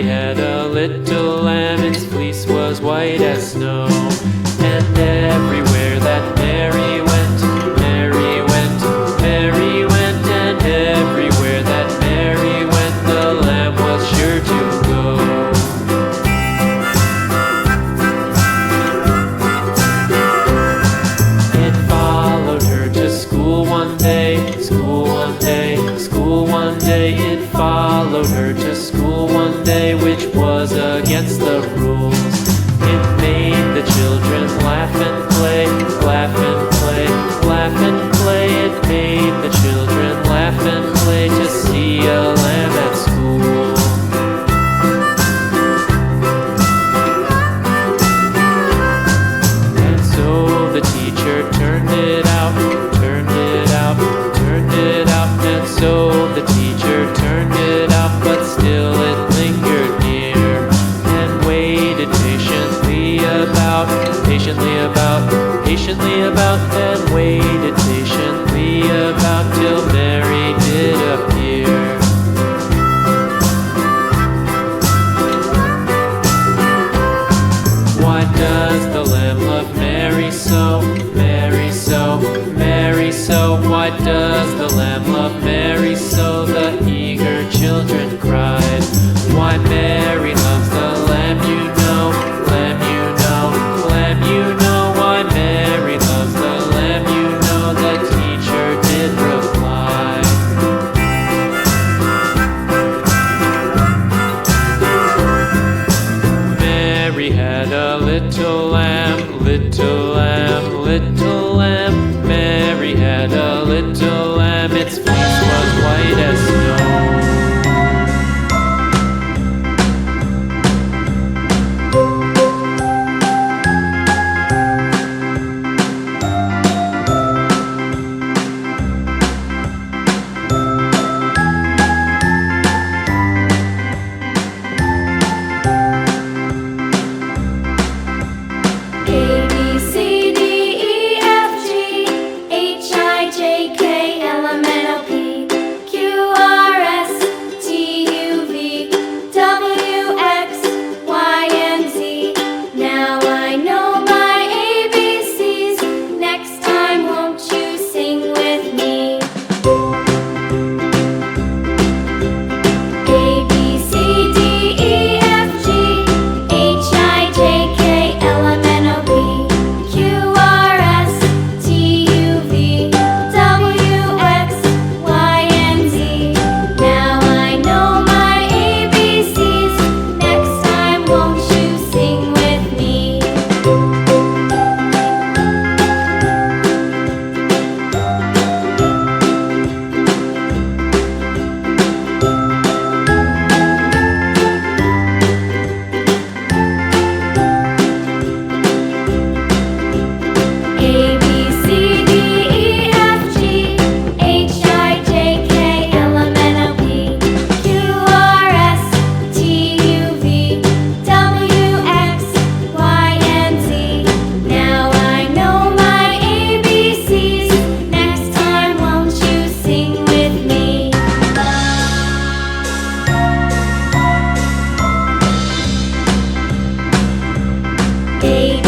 had a little lamb, its fleece was white as snow. And everywhere that Mary went, Mary went, Mary went, and everywhere that Mary went, the lamb was sure to go. It followed her to school one day, school one day, school one day. It followed her to school one day, which was against the rules. It made the children laugh and play, laugh and play, laugh and play. It made the children laugh and play to see a lamb at school. And so the teacher turned it out, turned it out, turned it out. And so the teacher turned it out, but still it lingered near and waited patiently about, patiently about, patiently about, and waited patiently about till Mary did appear. Why does the lamb love Mary so, Mary so, Mary so? Why does the lamb love Mary so? The eager children cried. Why Mary loves the lamb, you know, lamb, you know, lamb, you know. Why Mary loves the lamb, you know, the teacher did reply. Mary had a little lamb, little lamb, little lamb. Mary had a little lamb, its fleece was white as snow. A, B, C, D, E, F, G, H, I, J, K, L, M, N, O, P, Q, R, S, T, U, V, W, X, Y, and Z. Now I know my ABCs. Next time, won't you sing with me? A, B, C, D, E, F, G, H, I, J, K, L, M, N, O, P, Q, R, S, T, U, V, W, X, Y, and Z. Now I know my ABCs. Next time, won't you sing with me? A, B, C, D, E, F, G, H, I, J, K, L, M, N, O, P, Q, R, S, T, U, V, W, X, Y, and Z. Now I know my ABCs. Next time, won't you sing with me? A,